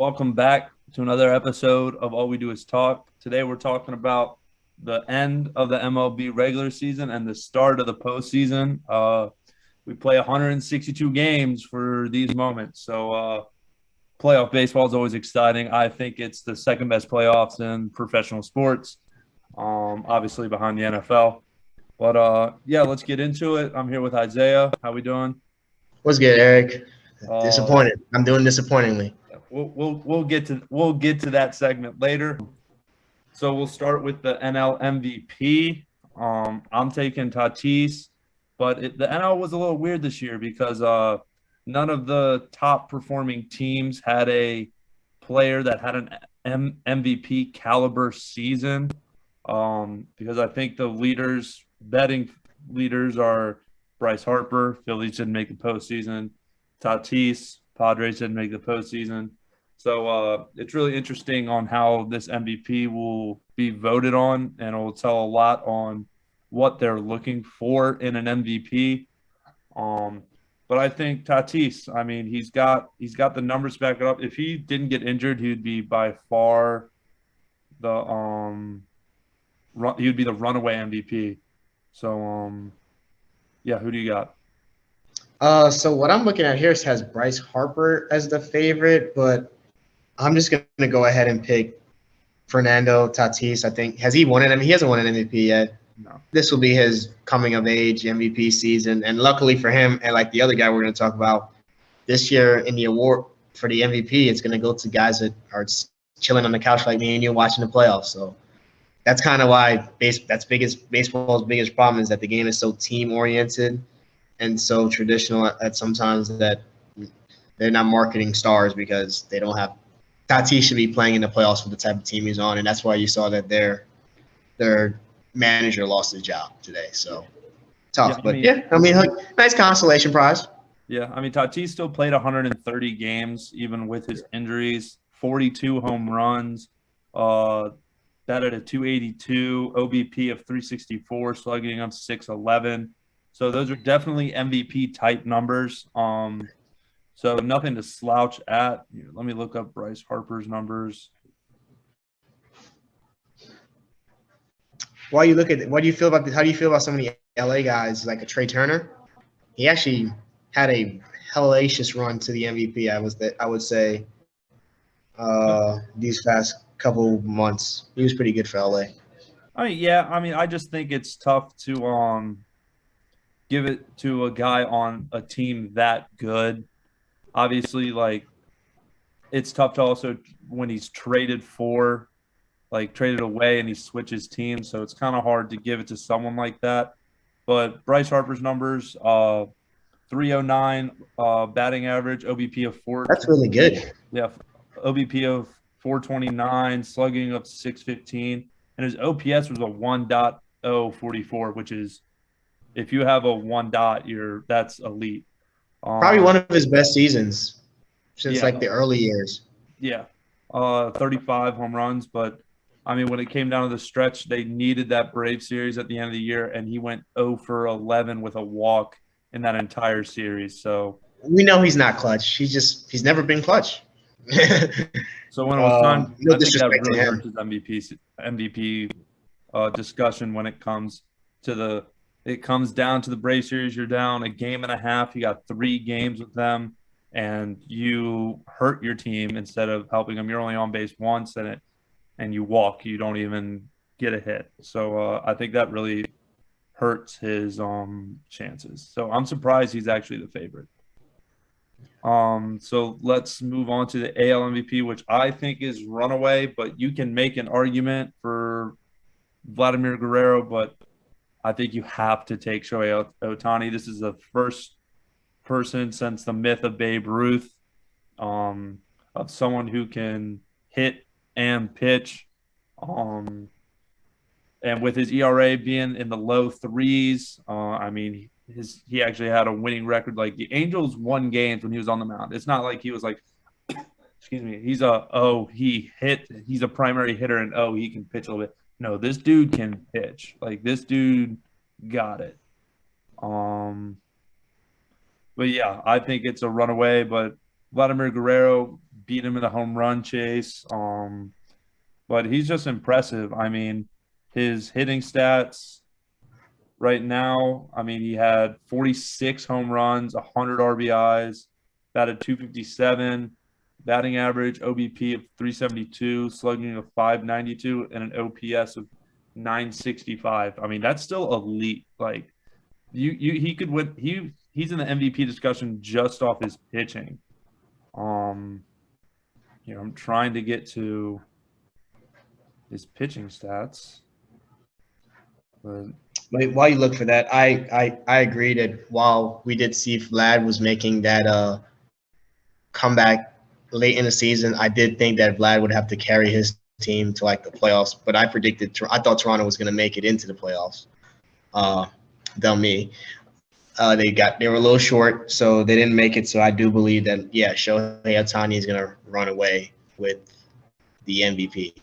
Welcome back to another episode of All We Do Is Talk. Today we're talking about the end of the MLB regular season and the start of the postseason. We play 162 games for these moments, so playoff baseball is always exciting. I think it's the second best playoffs in professional sports, obviously behind the NFL. But yeah, let's get into it. I'm here with Isaiah. How we doing? What's good, Eric? Uh, Disappointed. I'm doing disappointingly. we'll get to that segment later. So we'll start with the NL MVP. I'm taking Tatis, but the NL was a little weird this year because none of the top performing teams had a player that had an MVP caliber season. Because I think the betting leaders are Bryce Harper. Phillies didn't make the postseason. Tatis, Padres didn't make the postseason. So it's really interesting on how this MVP will be voted on, and it will tell a lot on what they're looking for in an MVP. Um, but I think Tatis, I mean, he's got the numbers back it up. If he didn't get injured, he'd be by far the he would be the runaway MVP. So yeah, who do you got? So what I'm looking at here has Bryce Harper as the favorite, but I'm just gonna go ahead and pick Fernando Tatis. I think has he won it? I mean, he hasn't won an MVP yet. No. This will be his coming of age MVP season, and luckily for him, and like the other guy we're gonna talk about this year in the award for the MVP, it's gonna go to guys that are chilling on the couch like me and you watching the playoffs. So that's kind of why baseball's biggest problem is that the game is so team oriented and so traditional at sometimes that they're not marketing stars because they don't have Tatis should be playing in the playoffs for the type of team he's on, and that's why you saw that their manager lost his job today. So Yeah, tough, but yeah, I mean, like, nice consolation prize. yeah, I mean Tatis still played 130 games even with his injuries, 42 home runs, uh that at a 282, OBP of 364, slugging of 611. So those are definitely MVP type numbers. So nothing to slouch at. Here, let me look up Bryce Harper's numbers. While you look at what do you feel about how do you feel about some of the LA guys like a Trey Turner? He actually had a hellacious run to the MVP. I would say these past couple months. He was pretty good for LA. I mean, yeah, I mean, I just think it's tough to give it to a guy on a team that good. Obviously, like it's tough to also when he's traded away and he switches teams, so it's kind of hard to give it to someone like that. But Bryce Harper's numbers, 309 batting average, OBP of four. That's really good. Yeah, OBP of 429, slugging up to 615, and his OPS was a 1.044, which is if you have a one dot, that's elite. Probably Um, one of his best seasons since yeah, like the early years. yeah, 35 home runs, but I mean, when it came down to the stretch, they needed that Brave series at the end of the year, and he went 0 for 11 with a walk in that entire series. So, We know he's not clutch. He's never been clutch. so when it was time, No I think that disrespect to really hurts him. his MVP discussion when it comes down to the Brave series. You're down a game and a half. You got 3 games with them, and you hurt your team instead of helping them. You're only on base once, and you walk. You don't even get a hit. So I think that really hurts his chances. So I'm surprised he's actually the favorite. So let's move on to the AL MVP, which I think is runaway, but you can make an argument for Vladimir Guerrero, but I think you have to take Shohei Ohtani. This is the first person since the myth of Babe Ruth, of someone who can hit and pitch. Um, and with his ERA being in the low threes, I mean, he actually had a winning record. Like the Angels won games when he was on the mound. It's not like he was like, excuse me, he's a primary hitter and he can pitch a little bit. No, this dude can pitch. Like this dude got it. But yeah, I think it's a runaway. But Vladimir Guerrero beat him in the home run chase. But he's just impressive. I mean, his hitting stats right now, I mean, he had 46 home runs, 100 RBIs, batted 257, batting average, OBP of 372, slugging of 592, and an OPS of 965. I mean, that's still elite. Like he could win. He's in the MVP discussion just off his pitching. I'm trying to get to his pitching stats. But while you look for that, I agree that while we did see Vlad was making that comeback late in the season, I did think that Vlad would have to carry his team to like the playoffs. But I thought Toronto was going to make it into the playoffs. Than me. They were a little short, so they didn't make it. So I do believe that Shohei Ohtani is going to run away with the MVP.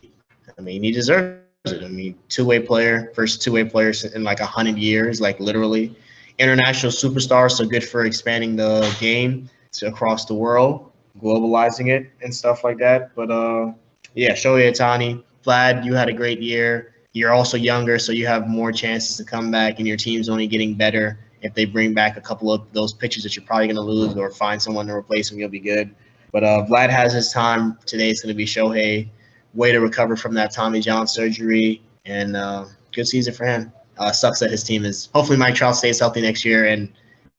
I mean, he deserves it. I mean, two-way player, first two-way player in like 100 years, like literally. International superstar, so good for expanding the game to across the world, globalizing it and stuff like that. But Shohei Ohtani, Vlad, you had a great year. You're also younger, so you have more chances to come back, and your team's only getting better. If they bring back a couple of those pitchers that you're probably going to lose or find someone to replace them, you'll be good. But Vlad has his time. Today it's going to be Shohei. Way to recover from that Tommy John surgery, and good season for him. Sucks that his team is – hopefully Mike Trout stays healthy next year, and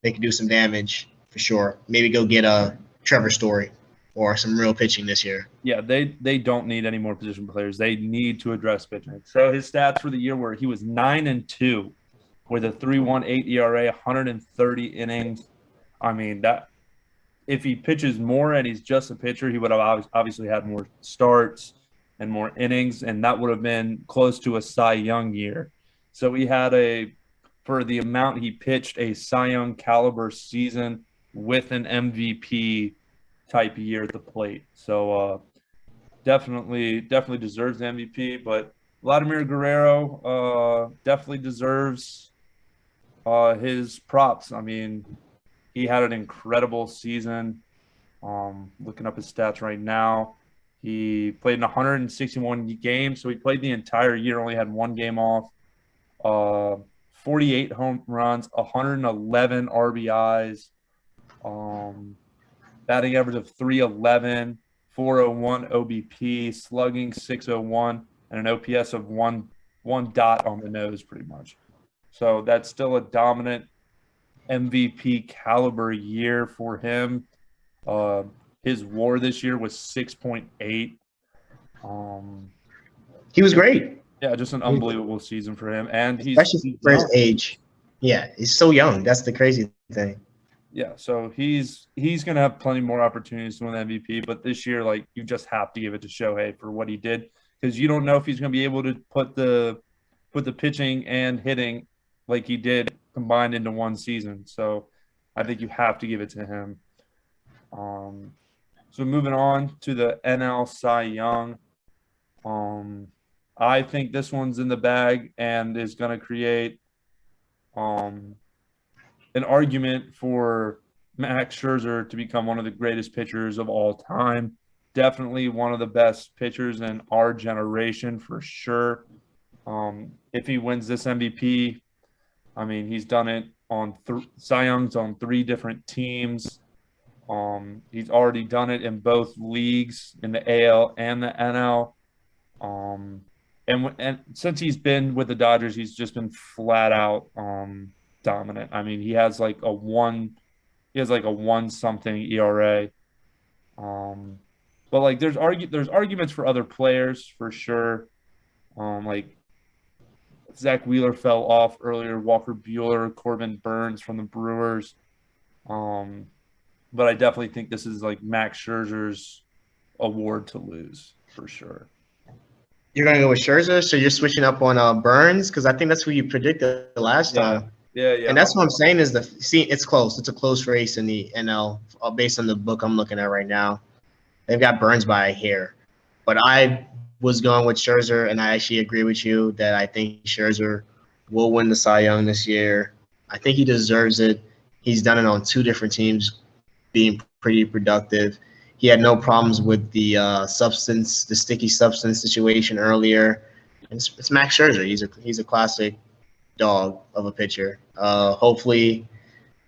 they can do some damage for sure. Maybe go get a Trevor Story or some real pitching this year. Yeah, they don't need any more position players. They need to address pitching. So his stats for the year were he was 9-2 with a 3.18 ERA, 130 innings. I mean, that if he pitches more and he's just a pitcher, he would have obviously had more starts and more innings, and that would have been close to a Cy Young year. So he had for the amount he pitched, a Cy Young caliber season with an MVP type year at the plate. So definitely deserves the MVP. But Vladimir Guerrero definitely deserves his props. I mean, he had an incredible season. Looking up his stats right now, he played in 161 games, so he played the entire year, only had one game off. 48 home runs, 111 RBIs, batting average of 311, 401 OBP, slugging 601, and an OPS of one dot on the nose, pretty much. So that's still a dominant MVP caliber year for him. His WAR this year was 6.8. He was great. Yeah, just an unbelievable season for him, and especially for his age. Yeah, he's so young. That's the crazy thing. Yeah, so he's going to have plenty more opportunities to win the MVP, but this year, like, you just have to give it to Shohei for what he did, because you don't know if he's going to be able to put the pitching and hitting like he did combined into one season. So I think you have to give it to him. So moving on to the NL Cy Young. I think this one's in the bag and is going to create an argument for Max Scherzer to become one of the greatest pitchers of all time. Definitely one of the best pitchers in our generation for sure. If he wins this MVP, I mean, he's done it on Cy Young's on 3 different teams. He's already done it in both leagues, in the AL and the NL. And since he's been with the Dodgers, he's just been flat out dominant. I mean, he has like a 1-something ERA. But like there's arguments for other players for sure. Like Zach Wheeler fell off earlier, Walker Buehler, Corbin Burns from the Brewers. But I definitely think this is like Max Scherzer's award to lose for sure. You're going to go with Scherzer, so you're switching up on Burns? Because I think that's what you predicted the last time. Yeah. And that's what I'm saying is it's close. It's a close race in the NL based on the book I'm looking at right now. They've got Burns by a hair. But I was going with Scherzer, and I actually agree with you that I think Scherzer will win the Cy Young this year. I think he deserves it. He's done it on 2 different teams, being pretty productive. He had no problems with the the sticky substance situation earlier. And it's Max Scherzer. He's a classic dog of a pitcher. Hopefully,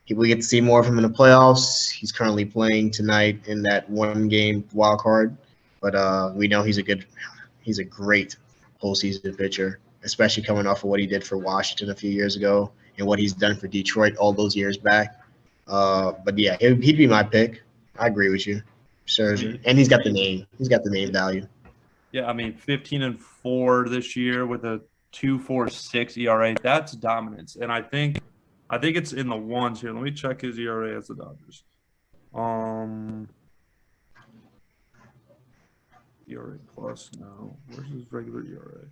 we get to see more of him in the playoffs. He's currently playing tonight in that one-game wild card, but we know he's a great postseason pitcher, especially coming off of what he did for Washington a few years ago and what he's done for Detroit all those years back. But yeah, he'd be my pick. I agree with you, Scherzer, and he's got the name. He's got the name value. Yeah, I mean, 15-4 this year with a 2.46 ERA. That's dominance, and I think it's in the ones here. Let me check his ERA as the Dodgers. ERA plus no. Where's his regular ERA?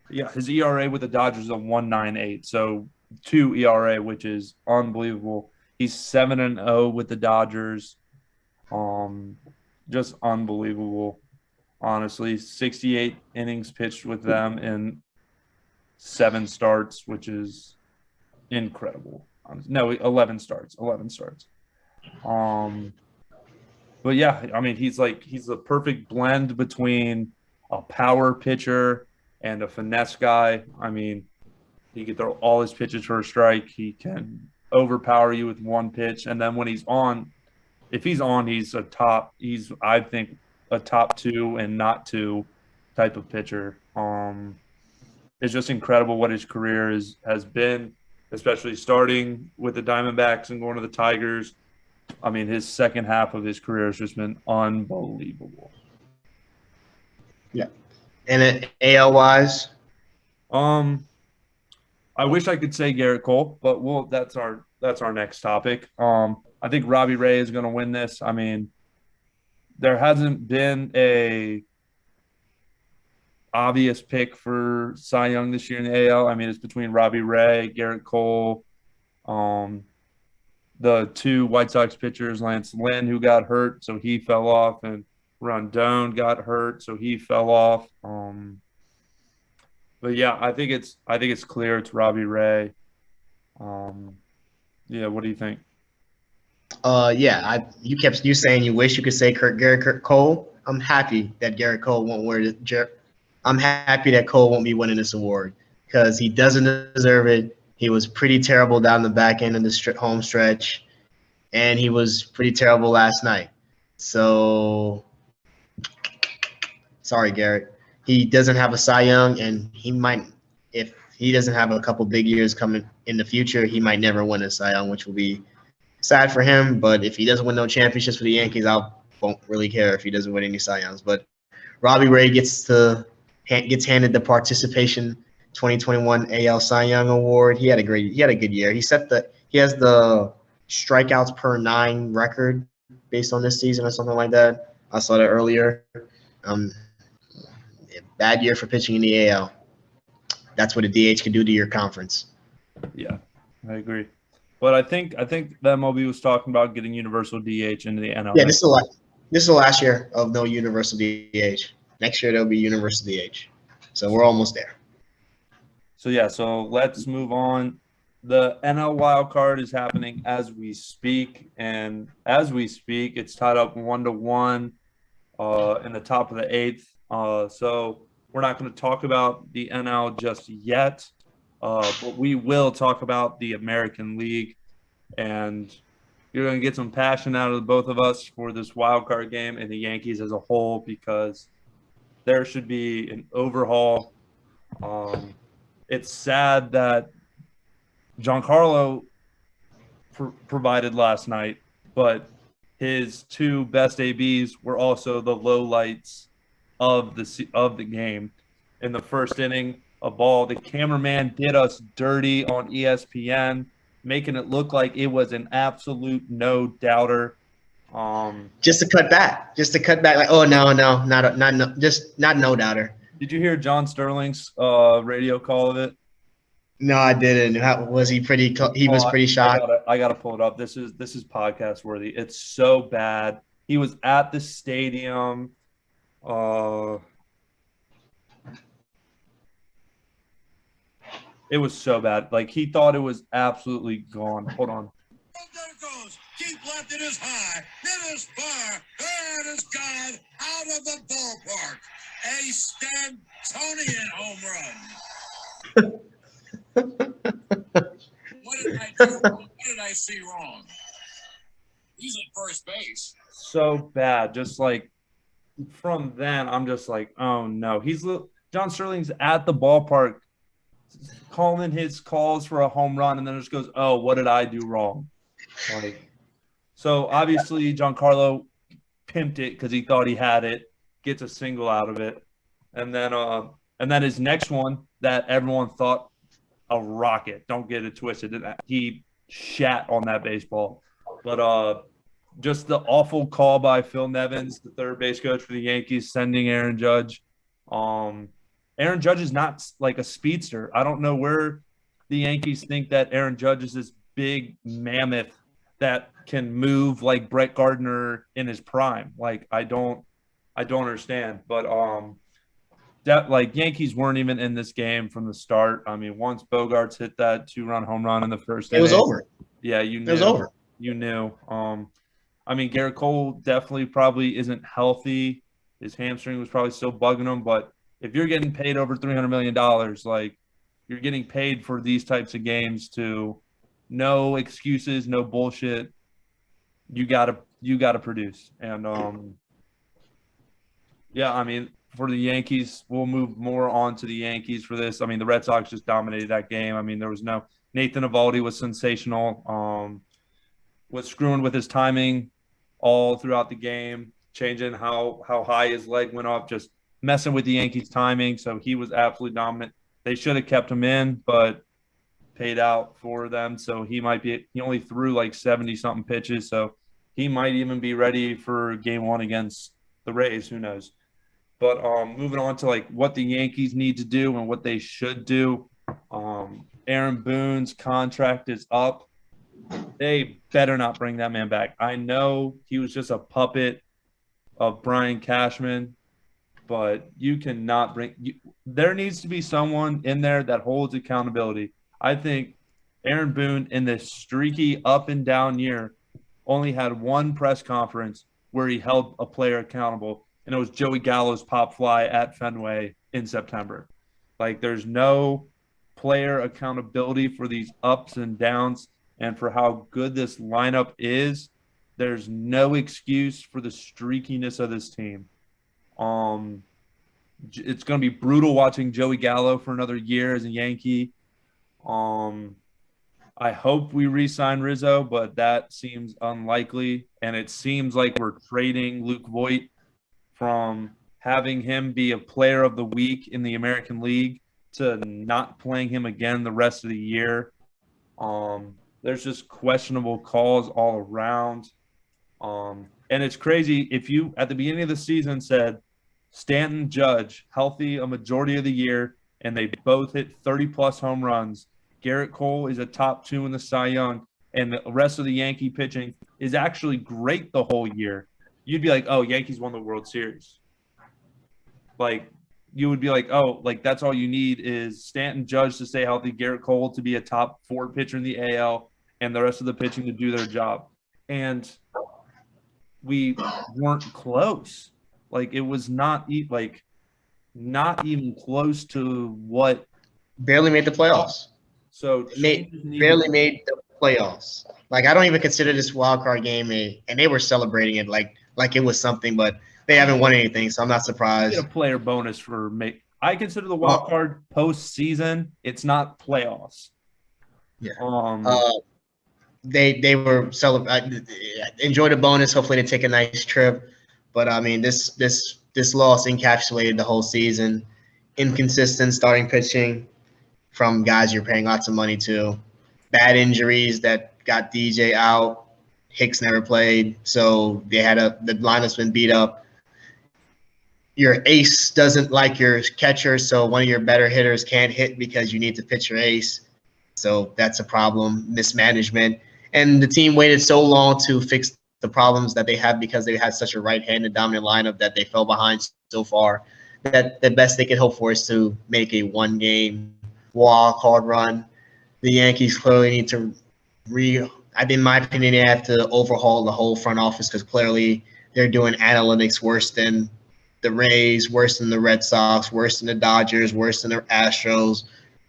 Yeah, his ERA with the Dodgers is a 1.98. So 2 ERA, which is unbelievable. He's 7-0 with the Dodgers. Just unbelievable. Honestly, 68 innings pitched with them in 7 starts, which is incredible. No, 11 starts. 11 starts. But yeah, I mean, he's the perfect blend between a power pitcher and a finesse guy. I mean, he can throw all his pitches for a strike. He can overpower you with one pitch, and then when he's on, if he's on, he's I think a top 2 and not 2 type of pitcher. It's just incredible what his career has been, especially starting with the Diamondbacks and going to the Tigers. I mean, his second half of his career has just been unbelievable. Yeah. And AL wise? I wish I could say Garrett Cole, but that's our next topic. I think Robbie Ray is going to win this. I mean, there hasn't been a obvious pick for Cy Young this year in the AL. I mean, it's between Robbie Ray, Garrett Cole, the 2 White Sox pitchers, Lance Lynn, who got hurt, so he fell off, and Rondon got hurt, so he fell off. But yeah, I think it's clear it's Robbie Ray. Yeah, what do you think? Yeah, you saying you wish you could say Garrett Cole. I'm happy that Garrett Cole won't wear it. I'm happy that Cole won't be winning this award because he doesn't deserve it. He was pretty terrible down the back end of the home stretch, and he was pretty terrible last night. So, sorry, Garrett. He doesn't have a Cy Young, and he might, if he doesn't have a couple big years coming in the future, he might never win a Cy Young, which will be sad for him. But if he doesn't win no championships for the Yankees, I won't really care if he doesn't win any Cy Youngs. But Robbie Ray gets handed the participation 2021 AL Cy Young Award. He had a good year. He has the strikeouts per 9 record based on this season or something like that. I saw that earlier. Bad year for pitching in the AL. That's what a DH can do to your conference. Yeah, I agree. But I think the MLB was talking about getting universal DH into the NL. Yeah, this is the last year of no universal DH. Next year there'll be universal DH. So we're almost there. So yeah, so let's move on. The NL wild card is happening as we speak, and as we speak, it's tied up 1-1 in the top of the 8th. So we're not going to talk about the NL just yet, but we will talk about the American League, and you're going to get some passion out of the both of us for this wild card game and the Yankees as a whole because there should be an overhaul. It's sad that Giancarlo provided last night, but his 2 best ABs were also the lowlights of the game. In the first inning, a ball the cameraman did us dirty on ESPN, making it look like it was an absolute no doubter. Just to cut back, like, oh no, not no doubter. Did you hear John Sterling's radio call of it? No, I didn't. Was he pretty? He was pretty shocked. I gotta pull it up. This is podcast worthy. It's so bad. He was at the stadium. It was so bad. Like he thought it was absolutely gone. Hold on. And there it goes. Deep left, it is high, it is far, it is gone out of the ballpark. A Stantonian home run. What did I do? What did I see wrong? He's at first base. So bad. Just like from then, I'm just like, oh no. John Sterling's at the ballpark calling his calls for a home run, and then it just goes, oh, what did I do wrong? Like, so obviously Giancarlo pimped it because he thought he had it, gets a single out of it, and then his next one that everyone thought a rocket. Don't get it twisted. He shat on that baseball, but just the awful call by Phil Nevins, the third base coach for the Yankees, sending Aaron Judge. Aaron Judge is not like a speedster. I don't know where the Yankees think that Aaron Judge is this big mammoth that can move like Brett Gardner in his prime. Like I don't understand. But that like Yankees weren't even in this game from the start. I mean, once Bogarts hit that 2-run home run in the first inning, it was over. Yeah, you knew. It was over. You knew. I mean, Garrett Cole definitely probably isn't healthy. His hamstring was probably still bugging him. But if you're getting paid over $300 million, like you're getting paid for these types of games to no excuses, no bullshit. You gotta produce. And yeah, I mean, for the Yankees, we'll move more on to the Yankees for this. I mean, the Red Sox just dominated that game. I mean, there was no Nathan Eovaldi was sensational. Was screwing with his timing all throughout the game, changing how high his leg went up, just messing with the Yankees' timing. So he was absolutely dominant. They should have kept him in, but paid out for them. So he only threw like 70-something pitches. So he might even be ready for game one against the Rays. Who knows? But moving on to like what the Yankees need to do and what they should do. Aaron Boone's contract is up. They better not bring that man back. I know he was just a puppet of Brian Cashman, but you cannot there needs to be someone in there that holds accountability. I think Aaron Boone in this streaky up and down year only had one press conference where he held a player accountable, and it was Joey Gallo's pop fly at Fenway in September. Like there's no player accountability for these ups and downs. And for how good this lineup is, there's no excuse for the streakiness of this team. It's going to be brutal watching Joey Gallo for another year as a Yankee. I hope we re-sign Rizzo, but that seems unlikely. And it seems like we're trading Luke Voit from having him be a player of the week in the American League to not playing him again the rest of the year. There's just questionable calls all around. And it's crazy if you, at the beginning of the season, said Stanton, Judge, healthy a majority of the year, and they both hit 30-plus home runs. Garrett Cole is a top 2 in the Cy Young, and the rest of the Yankee pitching is actually great the whole year. You'd be like, oh, Yankees won the World Series. Like, you would be like, oh, like that's all you need is Stanton, Judge to stay healthy, Garrett Cole to be a top 4 pitcher in the AL, and the rest of the pitching to do their job. And we weren't close. Like it was not even close to what. Barely made the playoffs. So barely made the playoffs. Like I don't even consider this wild card game and they were celebrating it like it was something, but they haven't won anything, so I'm not surprised. Get a player bonus for me. I consider the wild card postseason. It's not playoffs. Yeah. They were enjoy the bonus. Hopefully they take a nice trip. But I mean, this loss encapsulated the whole season. Inconsistent starting pitching from guys you're paying lots of money to. Bad injuries that got DJ out. Hicks never played, so the lineup's been beat up. Your ace doesn't like your catcher, so one of your better hitters can't hit because you need to pitch your ace. So that's a problem. Mismanagement. And the team waited so long to fix the problems that they have because they had such a right-handed dominant lineup that they fell behind so far that the best they could hope for is to make a one-game wild card run. The Yankees clearly need to in my opinion, they have to overhaul the whole front office because clearly they're doing analytics worse than the Rays, worse than the Red Sox, worse than the Dodgers, worse than the Astros,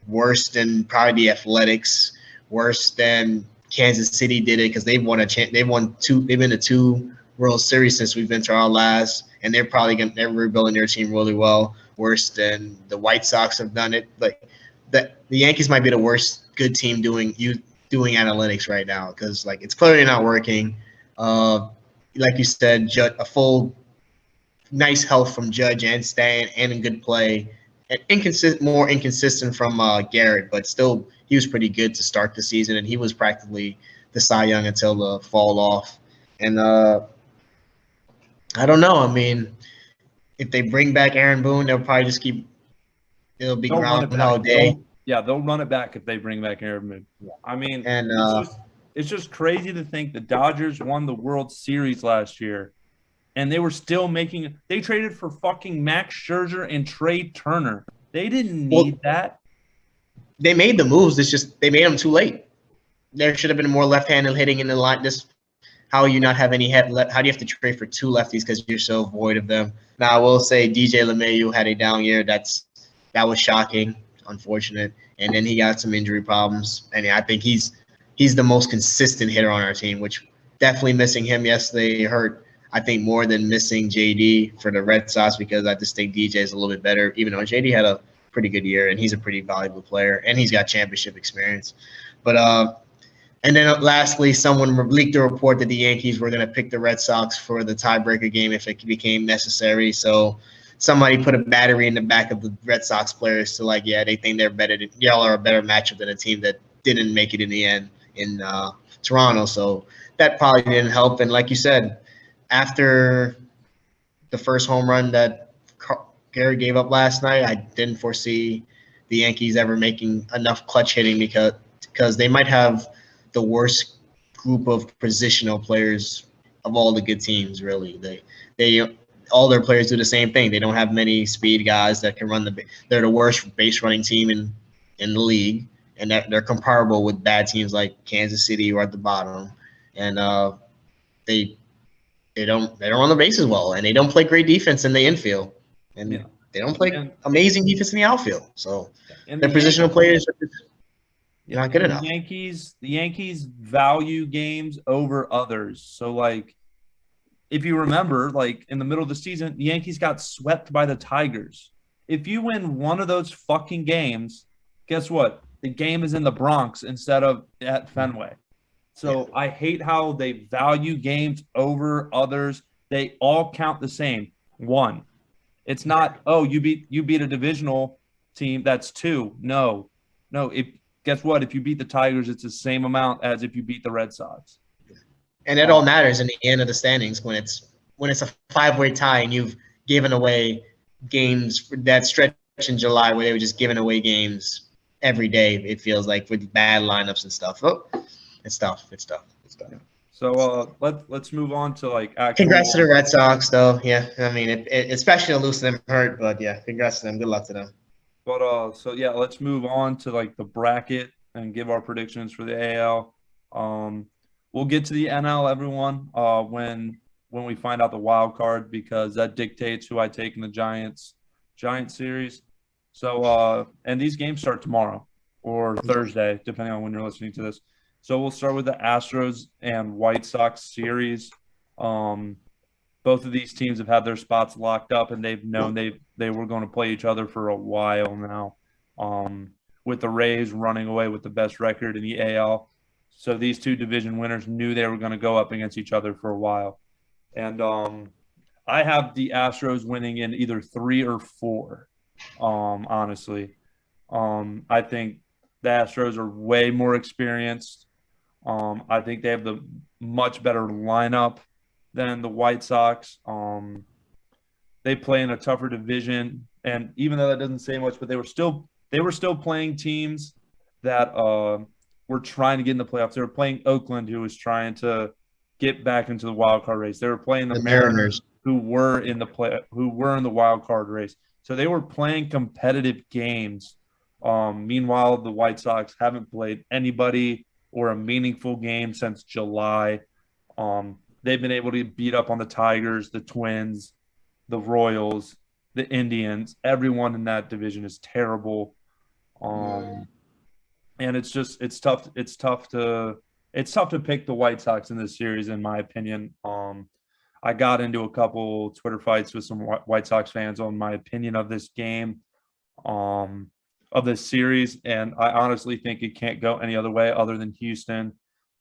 worse than probably the Athletics, worse than Kansas City did it because they've won a they've won two. They've been to 2 World Series since we've been to our last, and they're rebuilding their team really well. Worse than the White Sox have done it. Like the Yankees might be the worst good team doing analytics right now because like it's clearly not working. Like you said, a full nice health from Judge and Stan and in good play. And more inconsistent from Garrett, but still he was pretty good to start the season, and he was practically the Cy Young until the fall off. And I don't know. I mean, if they bring back Aaron Boone, they'll probably just keep. It'll be Groundhog Day. They'll run it back if they bring back Aaron Boone. I mean, And it's just crazy to think the Dodgers won the World Series last year, and they were still making – they traded for fucking Max Scherzer and Trey Turner. They didn't need that. They made the moves. It's just they made them too late. There should have been more left-handed hitting in the line. How you not have any how do you have to trade for 2 lefties because you're so void of them? Now, I will say DJ LeMahieu had a down year. That was shocking, unfortunate. And then he got some injury problems. And I think he's the most consistent hitter on our team, which definitely missing him yesterday hurt, I think, more than missing JD for the Red Sox because I just think DJ is a little bit better, even though JD had a pretty good year and he's a pretty valuable player and he's got championship experience. But and then lastly, someone leaked a report that the Yankees were going to pick the Red Sox for the tiebreaker game if it became necessary. So somebody put a battery in the back of the Red Sox players to they think they're better. Y'all are a better matchup than a team that didn't make it in the end in Toronto. So that probably didn't help. And like you said, after the first home run that Gary gave up last night, I didn't foresee the Yankees ever making enough clutch hitting because they might have the worst group of positional players of all the good teams, really. They all their players do the same thing. They don't have many speed guys that can run they're the worst base running team in the league, and they're comparable with bad teams like Kansas City or at the bottom. And they don't run the bases well, and they don't play great defense in the infield. And they don't play amazing defense in the outfield. So their positional players are not good enough. The Yankees value games over others. So, if you remember, in the middle of the season, the Yankees got swept by the Tigers. If you win one of those fucking games, guess what? The game is in the Bronx instead of at Fenway. So I hate how they value games over others. They all count the same. 1. It's not, you beat a divisional team, that's 2. No. Guess what? If you beat the Tigers, it's the same amount as if you beat the Red Sox. And it all matters in the end of the standings when it's a 5-way tie and you've given away games that stretch in July where they were just giving away games every day. It feels like with bad lineups and stuff. It's tough. So let's move on to actual. Congrats to the Red Sox, though. Yeah, I mean, especially to lose them hurt, but yeah, congrats to them. Good luck to them. But let's move on to the bracket and give our predictions for the AL. We'll get to the NL, everyone, when we find out the wild card because that dictates who I take in the Giants series. So and these games start tomorrow or Thursday, depending on when you're listening to this. So we'll start with the Astros and White Sox series. Both of these teams have had their spots locked up, and they've known they were going to play each other for a while now. With the Rays running away with the best record in the AL. So these 2 division winners knew they were going to go up against each other for a while. And I have the Astros winning in either 3 or 4, honestly. I think the Astros are way more experienced. I think they have the much better lineup than the White Sox. They play in a tougher division, and even though that doesn't say much, but they were still playing teams that were trying to get in the playoffs. They were playing Oakland, who was trying to get back into the wild card race. They were playing the Mariners, who were in the wild card race. So they were playing competitive games. Meanwhile, the White Sox haven't played anybody or a meaningful game since July. They've been able to beat up on the Tigers, the Twins, the Royals, the Indians. Everyone in that division is terrible. And it's tough to pick the White Sox in this series, in my opinion. I got into a couple Twitter fights with some White Sox fans on my opinion of this game, of this series, and I honestly think it can't go any other way other than Houston.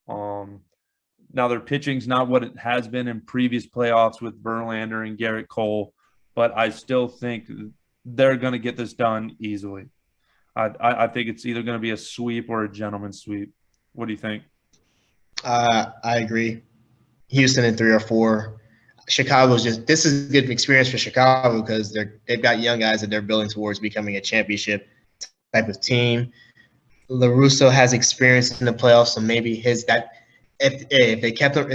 Now their pitching's not what it has been in previous playoffs with Verlander and Garrett Cole, but I still think they're going to get this done easily. I think it's either going to be a sweep or a gentleman's sweep. What do you think? I agree. Houston in 3 or 4. Chicago's this is a good experience for Chicago because they've got young guys that they're building towards becoming a championship type of team. LaRusso has experience in the playoffs, so maybe if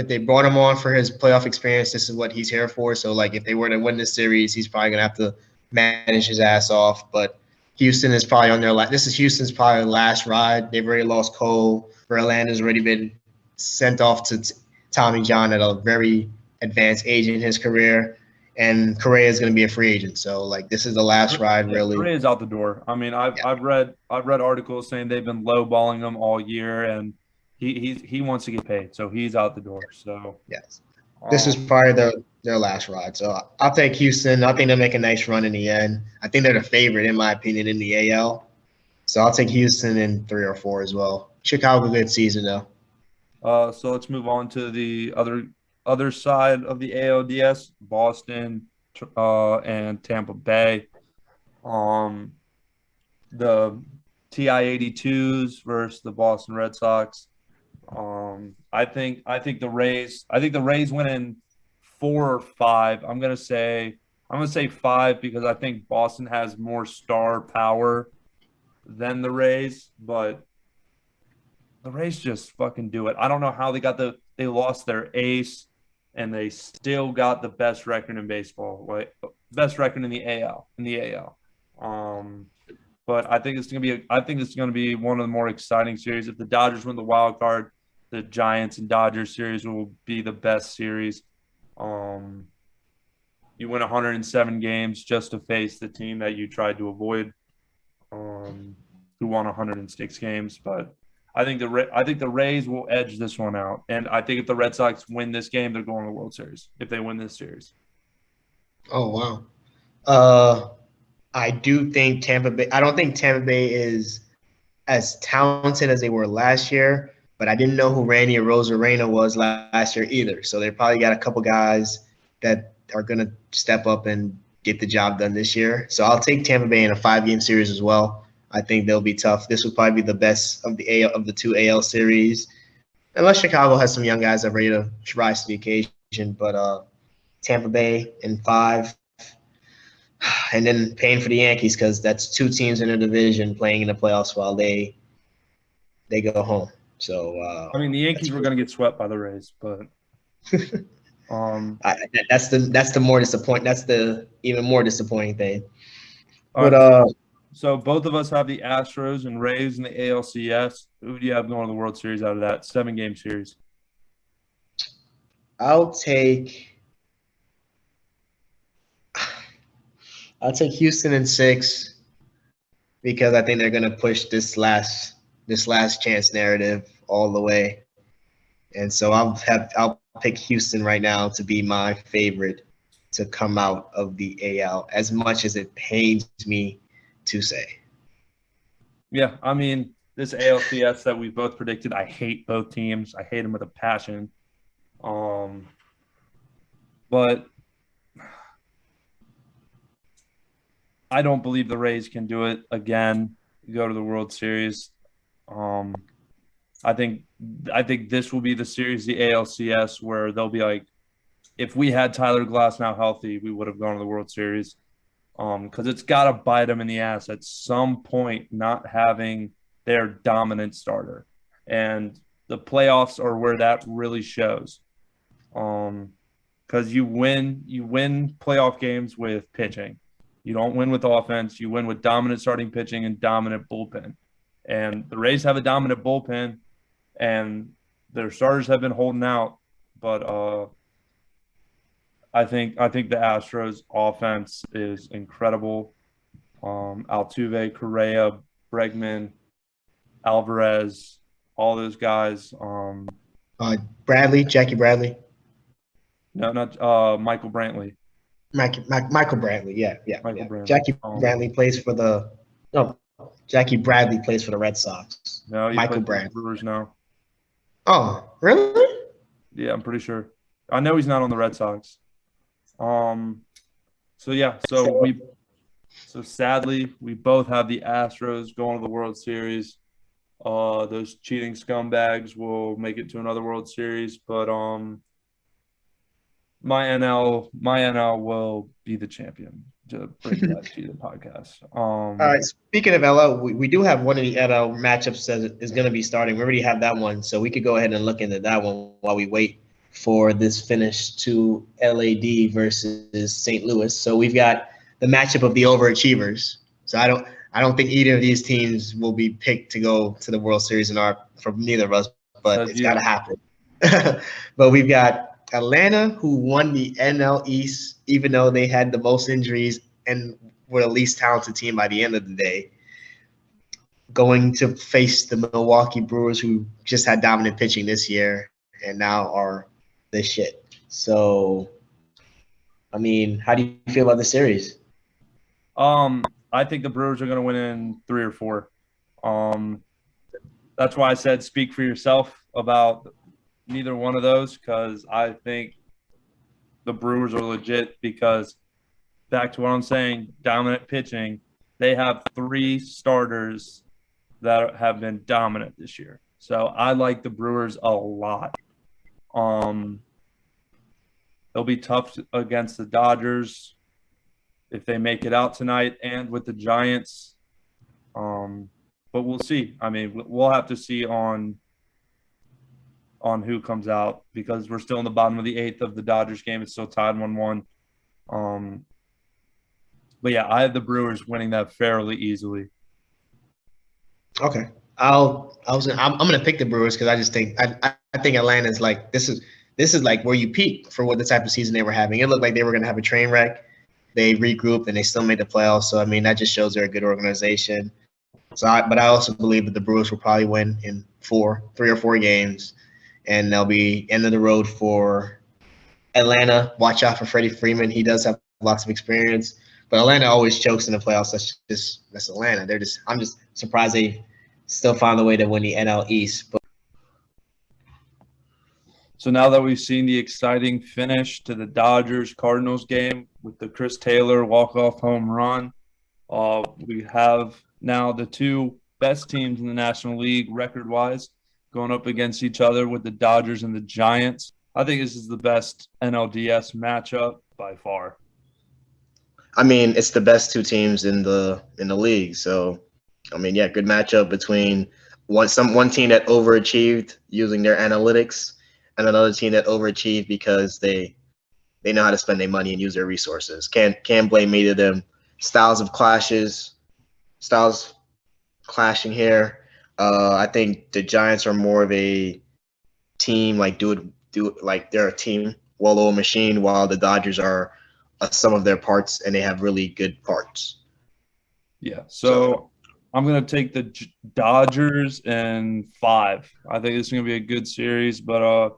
they brought him on for his playoff experience, this is what he's here for. So like if they were to win this series, he's probably gonna have to manage his ass off. But Houston is probably on their this is Houston's probably last ride. They've already lost Cole. Verlander's already been sent off to Tommy John at a very advanced age in his career, and Correa is going to be a free agent. So like this is the last ride, really. Correa is out the door. I mean, I've read articles saying they've been lowballing him all year, and he wants to get paid, so he's out the door. So yes, this is probably their last ride. So I'll take Houston. I think they'll make a nice run in the end. I think they're the favorite in my opinion in the AL. So I'll take Houston in 3 or 4 as well. Chicago good season though. So let's move on to the other side of the ALDS, Boston and Tampa Bay. The TI-82s versus the Boston Red Sox. I think the Rays win in 4 or 5. I'm gonna say 5 because I think Boston has more star power than the Rays, but the Rays just fucking do it. I don't know how they lost their ace and they still got the best record in baseball, like best record in the AL. But I think it's gonna be one of the more exciting series. If the Dodgers win the wild card, the Giants and Dodgers series will be the best series. You win 107 games just to face the team that you tried to avoid, who won 106 games. But I think the Rays will edge this one out, and I think if the Red Sox win this game, they're going to the World Series. If they win this series. Oh wow. I do think Tampa Bay. I don't think Tampa Bay is as talented as they were last year, but I didn't know who Randy Arozarena was last year either. So they probably got a couple guys that are going to step up and get the job done this year. So I'll take Tampa Bay in a 5-game series as well. I think they'll be tough. This will probably be the best of the 2 AL series, unless Chicago has some young guys that are ready to rise to the occasion. But Tampa Bay in 5, and then paying for the Yankees because that's 2 teams in a division playing in the playoffs while they go home. So I mean, the Yankees were going to get swept by the Rays, but that's the more disappointing. That's the even more disappointing thing. But so both of us have the Astros and Rays in the ALCS. Who do you have going to the World Series out of that 7-game series? I'll take Houston in 6 because I think they're going to push this last chance narrative all the way, and so I'll pick Houston right now to be my favorite to come out of the AL. As much as it pains me to say. Yeah, I mean, this ALCS that we both predicted, I hate both teams. I hate them with a passion. But I don't believe the Rays can do it again, go to the World Series. I think this will be the series, the ALCS, where they'll be like, if we had Tyler Glasnow healthy, we would have gone to the World Series. Because it's got to bite them in the ass at some point not having their dominant starter. And the playoffs are where that really shows. Because you win playoff games with pitching. You don't win with offense. You win with dominant starting pitching and dominant bullpen. And the Rays have a dominant bullpen, and their starters have been holding out. But I think the Astros offense is incredible. Altuve, Correa, Bregman, Alvarez, all those guys. Jackie Bradley. No, not Michael Brantley. Michael Bradley, yeah. Michael Brantley. Jackie Bradley plays for the Jackie Bradley plays for the Red Sox. No, he Michael plays for the Bradley. Brewers now. Oh, really? Yeah, I'm pretty sure. I know he's not on the Red Sox. So yeah, so sadly we both have the Astros going to the World Series. Those cheating scumbags will make it to another World Series, but my NL will be the champion. To bring that to the podcast. All right. Speaking of LL, we do have one of the NL matchups that is going to be starting. We already have that one, so we could go ahead and look into that one while we wait for this finish to LAD versus St. Louis. So we've got the matchup of the overachievers. So I don't think either of these teams will be picked to go to the World Series from neither of us, but it's got to happen. But we've got Atlanta, who won the NL East, even though they had the most injuries and were the least talented team by the end of the day, going to face the Milwaukee Brewers, who just had dominant pitching this year and now are the shit. So, I mean, how do you feel about the series? I think the Brewers are going to win in 3 or 4. That's why I said speak for yourself about neither one of those, because I think the Brewers are legit, because back to what I'm saying, dominant pitching, they have 3 starters that have been dominant this year. So I like the Brewers a lot. They'll be tough against the Dodgers if they make it out tonight, and with the Giants. But we'll see. I mean, we'll have to see on who comes out, because we're still in the bottom of the 8th of the Dodgers game. It's still tied 1-1. But yeah, I have the Brewers winning that fairly easily. Okay, I'm gonna pick the Brewers because I just think I think Atlanta's like this is like where you peak for what the type of season they were having. It looked like they were gonna have a train wreck. They regrouped and they still made the playoffs. So I mean that just shows they're a good organization. But I also believe that the Brewers will probably win in 3 or 4 games, and they'll be end of the road for Atlanta. Watch out for Freddie Freeman. He does have lots of experience, but Atlanta always chokes in the playoffs. That's Atlanta. I'm just surprised they still found a way to win the NL East. So now that we've seen the exciting finish to the Dodgers-Cardinals game with the Chris Taylor walk-off home run, we have now the 2 best teams in the National League record-wise going up against each other with the Dodgers and the Giants. I think this is the best NLDS matchup by far. I mean, it's the best 2 teams in the league. So, I mean, yeah, good matchup between one team that overachieved using their analytics and another team that overachieved because they know how to spend their money and use their resources. Can't blame either of them. Styles clashing here. I think the Giants are more of a team, like like they're a team, well-oiled machine, while the Dodgers are some of their parts, and they have really good parts. Yeah. So I'm going to take the Dodgers in 5. I think it's going to be a good series, but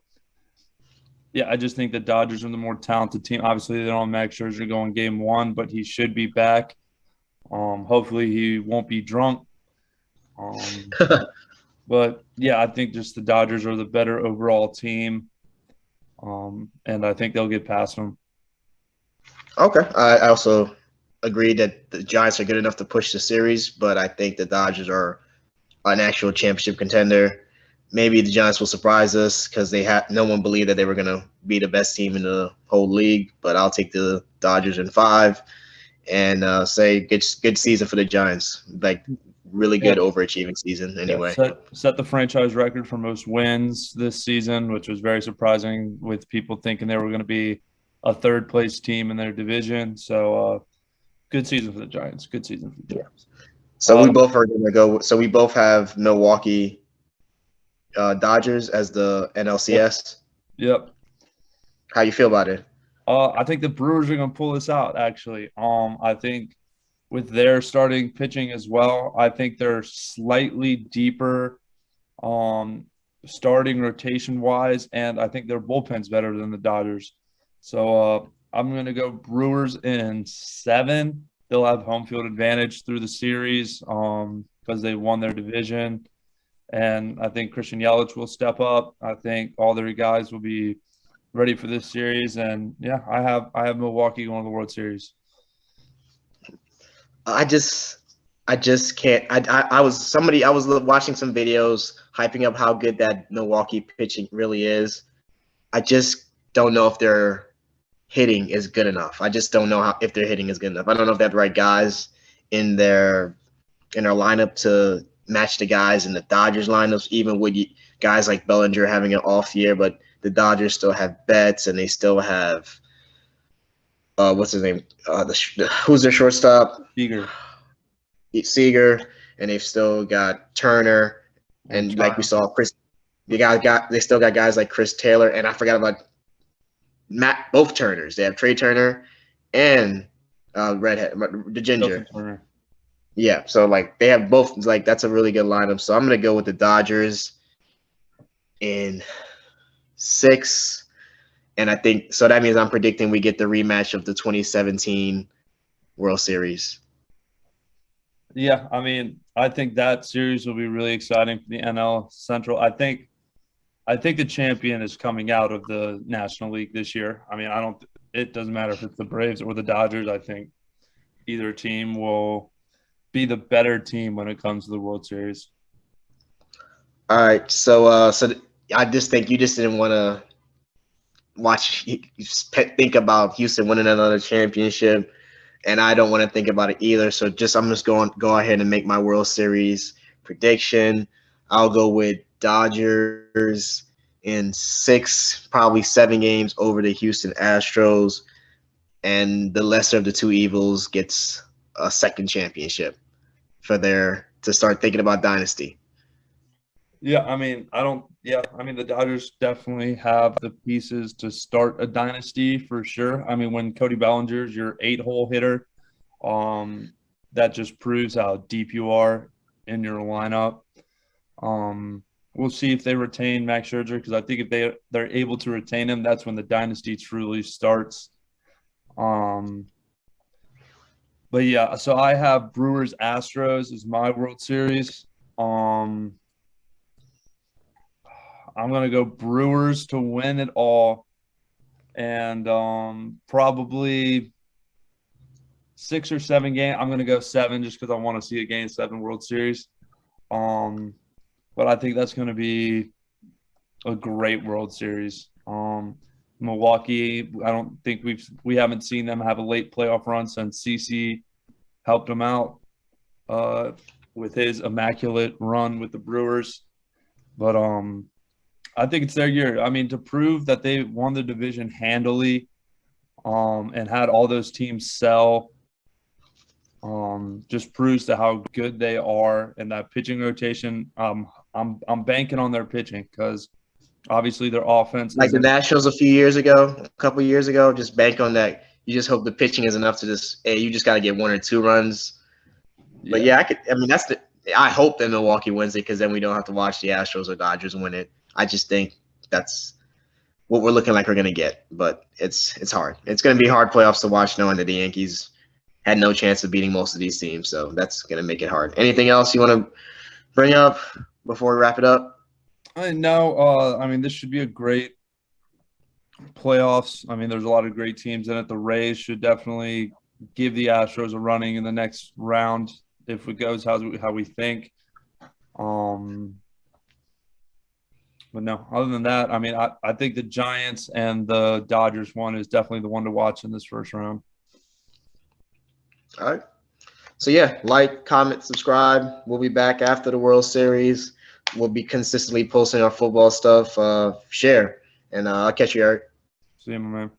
yeah, I just think the Dodgers are the more talented team. Obviously, they don't have Max Scherzer going game 1, but he should be back. Hopefully, he won't be drunk. But yeah, I think just the Dodgers are the better overall team, and I think they'll get past them. Okay, I also agree that the Giants are good enough to push the series, but I think the Dodgers are an actual championship contender. Maybe the Giants will surprise us because no one believed that they were going to be the best team in the whole league. But I'll take the Dodgers in 5 and say good season for the Giants. Like really good overachieving season anyway. Yeah, set the franchise record for most wins this season, which was very surprising with people thinking they were going to be a 3rd place team in their division. So good season for the Giants. Good season for the Giants. So we both are going to go. So we both have Milwaukee Dodgers as the NLCS. Yep. How you feel about it? I think the Brewers are going to pull this out, actually. I think with their starting pitching as well, I think they're slightly deeper starting rotation wise, and I think their bullpen's better than the Dodgers. So I'm going to go Brewers in 7. They'll have home field advantage through the series because they won their division. And I think Christian Yelich will step up. I think all their guys will be ready for this series. And yeah, I have Milwaukee going to the World Series. I just can't. I was watching some videos hyping up how good that Milwaukee pitching really is. I just don't know if their hitting is good enough. I just don't know if their hitting is good enough. I don't know if they have the right guys in their lineup to match the guys in the Dodgers lineups, even with guys like Bellinger having an off year, but the Dodgers still have Betts and they still have what's his name? Who's their shortstop? Seager, and they've still got Turner, and like we saw, they still got guys like Chris Taylor, and I forgot about both Turners. They have Trey Turner and redhead, the ginger. Yeah, so like they have both. Like that's a really good lineup. So I'm gonna go with the Dodgers in 6, and I think so. That means I'm predicting we get the rematch of the 2017 World Series. Yeah, I mean, I think that series will be really exciting for the NL Central. I think the champion is coming out of the National League this year. I mean, it doesn't matter if it's the Braves or the Dodgers. I think either team will be the better team when it comes to the World Series. All right, so I just think you just didn't want to think about Houston winning another championship, and I don't want to think about it either. So I'm just going to go ahead and make my World Series prediction. I'll go with Dodgers in 6, probably 7 games over the Houston Astros, and the lesser of the two evils gets a second championship to start thinking about dynasty. Yeah, I mean, the Dodgers definitely have the pieces to start a dynasty for sure. I mean, when Cody Bellinger's your 8-hole hitter, that just proves how deep you are in your lineup. We'll see if they retain Max Scherzer, because I think if they're able to retain him, that's when the dynasty truly starts. But yeah, so I have Brewers Astros as my World Series. I'm gonna go Brewers to win it all, and probably 6 or 7 games. I'm gonna go 7 just because I want to see a Game 7 World Series. But I think that's gonna be a great World Series. Milwaukee, I don't think we haven't seen them have a late playoff run since CC helped them out with his immaculate run with the Brewers. But I think it's their year. I mean, to prove that they won the division handily and had all those teams sell just proves to how good they are. And that pitching rotation, I'm banking on their pitching because obviously their offense, like the Nationals a couple years ago, just bank on that. You just hope the pitching is enough to you just got to get 1 or 2 runs. Yeah. But yeah, I hope that Milwaukee wins it because then we don't have to watch the Astros or Dodgers win it. I just think that's what we're looking like we're going to get. But it's hard. It's going to be hard playoffs to watch knowing that the Yankees had no chance of beating most of these teams. So that's going to make it hard. Anything else you want to bring up before we wrap it up? No, I mean, this should be a great playoffs. I mean, there's a lot of great teams in it. The Rays should definitely give the Astros a running in the next round if it goes how we think. But no, other than that, I mean, I think the Giants and the Dodgers one is definitely the one to watch in this first round. All right. So yeah, like, comment, subscribe. We'll be back after the World Series. We'll be consistently posting our football stuff. Share, and I'll catch you, Eric. See you, my man.